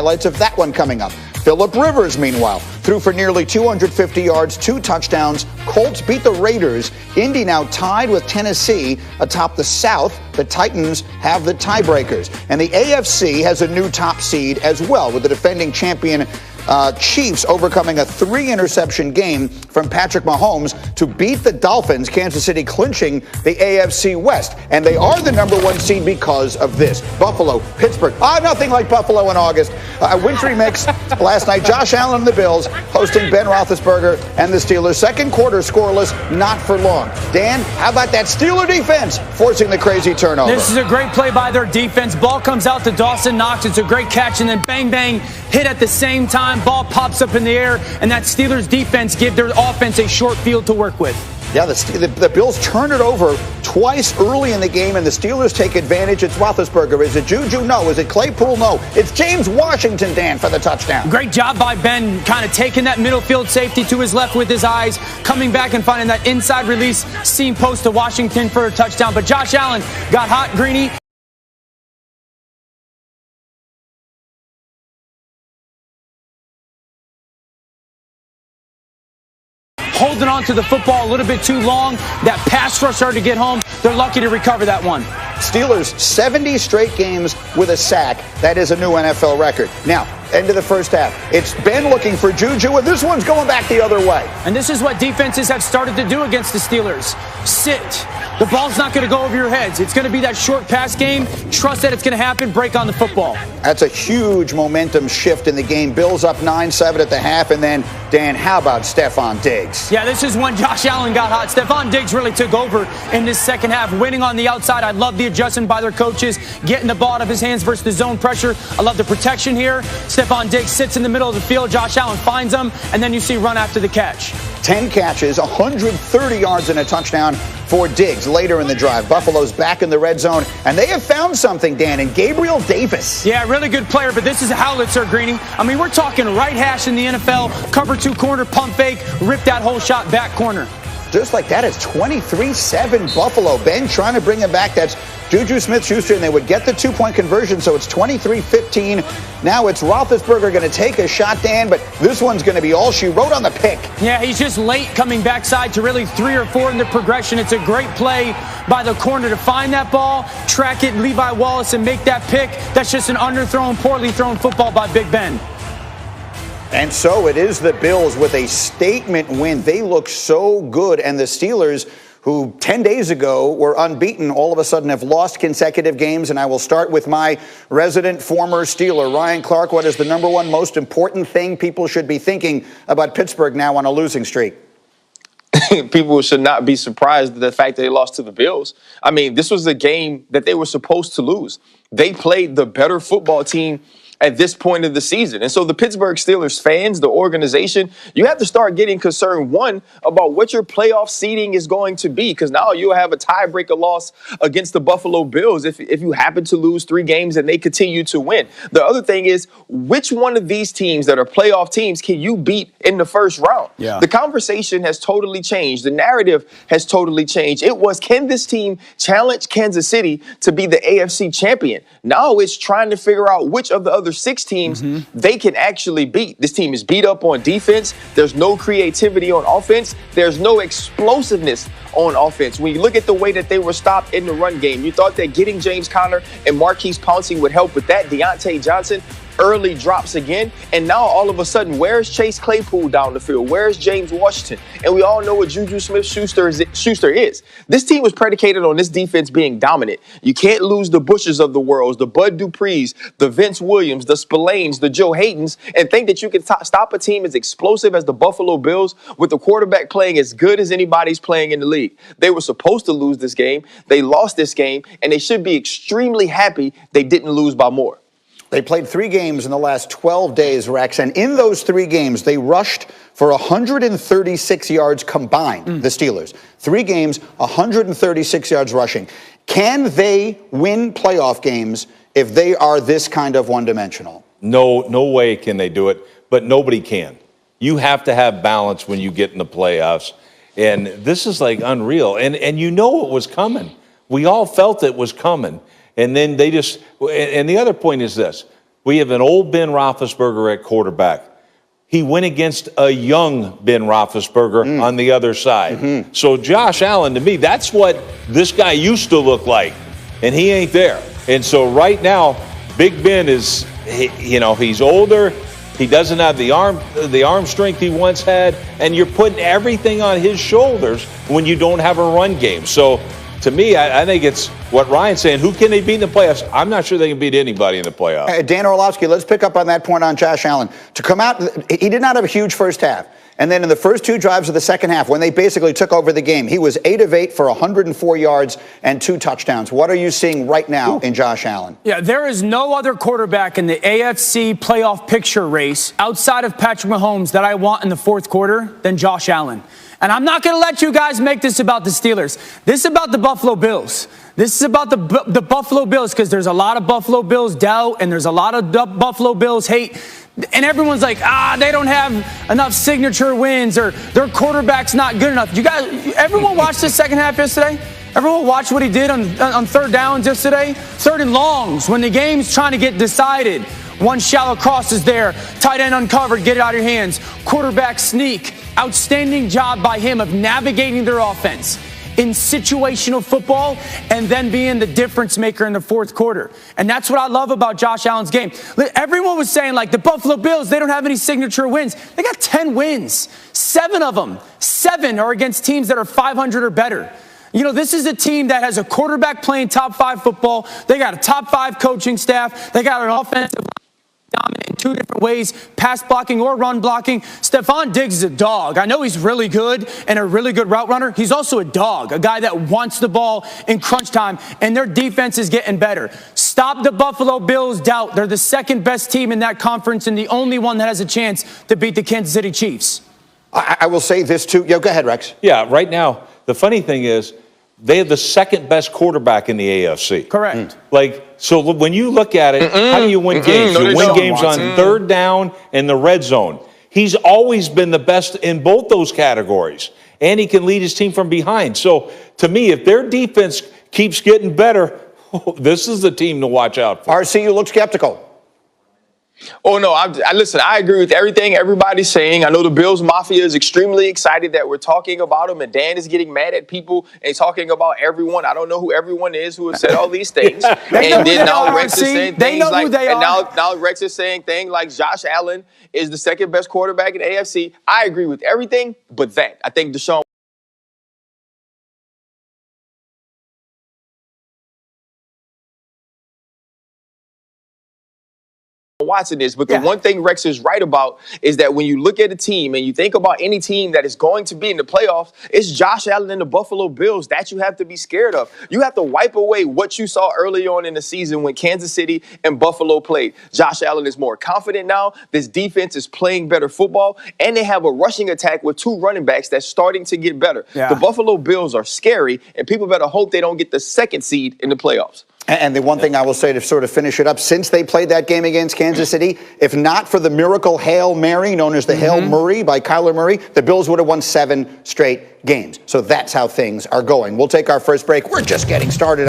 Highlights of that one coming up. Phillip Rivers, meanwhile, threw for nearly 250 yards, 2 touchdowns. Colts beat the Raiders. Indy now tied with Tennessee atop the South. The Titans have the tiebreakers. And the AFC has a new top seed as well, with the defending champion Chiefs overcoming a 3-interception game from Patrick Mahomes to beat the Dolphins, Kansas City clinching the AFC West. And they are the #1 seed because of this. Buffalo, Pittsburgh. Nothing like Buffalo in August. A wintry mix last night. Josh Allen and the Bills hosting Ben Roethlisberger and the Steelers. Second quarter scoreless, not for long. Dan, how about that Steeler defense forcing the crazy turnover? This is a great play by their defense. Ball comes out to Dawson Knox. It's a great catch, and then bang, bang, hit at the same time. Ball pops up in the air, and that Steelers defense give their offense a short field to work with. Yeah, the Bills turn it over twice early in the game, and the Steelers take advantage. It's Roethlisberger. Is it Juju? No. Is it Claypool? No. It's James Washington, Dan, for the touchdown. Great job by Ben, kind of taking that middle field safety to his left with his eyes, coming back and finding that inside release seam post to Washington for a touchdown. But Josh Allen got hot, Greeny. Holding on to the football a little bit too long. That pass rush started to get home. They're lucky to recover that one. Steelers, 70 straight games with a sack. That is a new NFL record. Now, end of the first half. It's Ben looking for Juju, and this one's going back the other way. And this is what defenses have started to do against the Steelers. Sit. The ball's not going to go over your heads. It's going to be that short pass game. Trust that it's going to happen. Break on the football. That's a huge momentum shift in the game. Bills up 9-7 at the half, and then, Dan, how about Stephon Diggs? Yeah, this is when Josh Allen got hot. Stephon Diggs really took over in this second half, winning on the outside. I love the adjustment by their coaches, getting the ball out of his hands versus the zone pressure. I love the protection here. Stephon Diggs sits in the middle of the field. Josh Allen finds him, and then you see run after the catch. 10 catches, 130 yards, and a touchdown for Diggs later in the drive. Buffalo's back in the red zone, and they have found something, Dan, in Gabriel Davis. Yeah, really good player, but this is a howitzer, Greeny. I mean, we're talking right hash in the NFL, cover 2 corner, pump fake, rip that whole shot back corner. Just like that, it's 23-7 Buffalo. Ben trying to bring him back. That's Juju Smith-Schuster, and they would get the 2-point conversion, so it's 23-15. Now it's Roethlisberger going to take a shot, Dan, but this one's going to be all she wrote on the pick. Yeah, he's just late coming backside to really 3 or 4 in the progression. It's a great play by the corner to find that ball, track it, Levi Wallace, and make that pick. That's just an underthrown, poorly thrown football by Big Ben. And so it is the Bills with a statement win. They look so good, and the Steelers, who 10 days ago were unbeaten, all of a sudden have lost consecutive games. And I will start with my resident former Steeler, Ryan Clark. What is the #1 most important thing people should be thinking about Pittsburgh now on a losing streak? People should not be surprised at the fact that they lost to the Bills. I mean, this was a game that they were supposed to lose. They played the better football team at this point of the season. And so the Pittsburgh Steelers fans, the organization, you have to start getting concerned, one, about what your playoff seeding is going to be, because now you'll have a tiebreaker loss against the Buffalo Bills if you happen to lose 3 games and they continue to win. The other thing is, which one of these teams that are playoff teams can you beat in the first round? Yeah. The conversation has totally changed. The narrative has totally changed. It was, can this team challenge Kansas City to be the AFC champion? Now it's trying to figure out which of the other 6 teams they can actually beat. This team is beat up on defense. There's no creativity on offense. There's no explosiveness on offense. When you look at the way that they were stopped in the run game, you thought that getting James Conner and Marquise Pouncey would help with that. Deontay Johnson early drops again, and now all of a sudden, where's Chase Claypool down the field? Where's James Washington? And we all know what Juju Smith-Schuster is. This team was predicated on this defense being dominant. You can't lose the Bushes of the world, the Bud Duprees, the Vince Williams, the Spillanes, the Joe Haydens, and think that you can stop a team as explosive as the Buffalo Bills with the quarterback playing as good as anybody's playing in the league. They were supposed to lose this game. They lost this game, and they should be extremely happy they didn't lose by more. They played 3 games in the last 12 days, Rex, and in those 3 games, they rushed for 136 yards combined, the Steelers. 3 games, 136 yards rushing. Can they win playoff games if they are this kind of one-dimensional? No way can they do it, but nobody can. You have to have balance when you get in the playoffs, and this is like unreal. And you know it was coming. We all felt it was coming. And then they just, and the other point is this, We have an old Ben Roethlisberger at quarterback. He went against a young Ben Roethlisberger on the other side. So Josh Allen, to me, that's what this guy used to look like, and he ain't there. And so right now, Big Ben is, he's older. He doesn't have the arm strength he once had, and you're putting everything on his shoulders when you don't have a run game. So to me, I think it's what Ryan's saying. Who can they beat in the playoffs? I'm not sure they can beat anybody in the playoffs. Dan Orlovsky, let's pick up on that point on Josh Allen. To come out, he did not have a huge first half. And then in the first two drives of the second half, when they basically took over the game, he was 8 of 8 for 104 yards and 2 touchdowns. What are you seeing right now in Josh Allen? Yeah, there is no other quarterback in the AFC playoff picture race outside of Patrick Mahomes that I want in the fourth quarter than Josh Allen. And I'm not going to let you guys make this about the Steelers. This is about the Buffalo Bills. This is about the Buffalo Bills, because there's a lot of Buffalo Bills doubt and there's a lot of Buffalo Bills hate. And everyone's like, they don't have enough signature wins, or their quarterback's not good enough. You guys, everyone watched the second half yesterday? Everyone watched what he did on third downs yesterday? Third and longs, when the game's trying to get decided. One shallow cross is there. Tight end uncovered, get it out of your hands. Quarterback sneak. Outstanding job by him of navigating their offense in situational football and then being the difference maker in the fourth quarter. And that's what I love about Josh Allen's game. Everyone was saying, like, the Buffalo Bills, they don't have any signature wins. They got 10 wins. 7 of them. 7 are against teams that are 500 or better. This is a team that has a quarterback playing top 5 football. They got a top 5 coaching staff. They got an offensive dominant in 2 different ways, pass blocking or run blocking. Stephon Diggs is a dog. I know he's really good and a really good route runner. He's also a dog, a guy that wants the ball in crunch time, and their defense is getting better. Stop the Buffalo Bills' doubt. They're the second best team in that conference and the only one that has a chance to beat the Kansas City Chiefs. I will say this too. Go ahead, Rex. Yeah, right now, the funny thing is, they have the second best quarterback in the AFC. Correct. So when you look at it, how do you win games? You win games on third down and the red zone. He's always been the best in both those categories, and he can lead his team from behind. So to me, if their defense keeps getting better, this is the team to watch out for. RC, you look skeptical. Oh, no, listen, I agree with everything everybody's saying. I know the Bills Mafia is extremely excited that we're talking about them, and Dan is getting mad at people and talking about everyone. I don't know who everyone is who has said all these things. And then now Rex is saying things like, and now Rex is saying things like Josh Allen is the second best quarterback in the AFC. I agree with everything but that. I think Deshaun Watson is, but the one thing Rex is right about is that when you look at a team and you think about any team that is going to be in the playoffs, it's Josh Allen and the Buffalo Bills that you have to be scared of. You have to wipe away what you saw early on in the season when Kansas City and Buffalo played. Josh Allen is more confident now. This defense is playing better football, and they have a rushing attack with 2 running backs that's starting to get better. The Buffalo Bills are scary, and people better hope they don't get the second seed in the playoffs. And the one thing I will say to sort of finish it up, since they played that game against Kansas City, if not for the miracle Hail Mary, known as the Hail Murray by Kyler Murray, the Bills would have won 7 straight games. So that's how things are going. We'll take our first break. We're just getting started.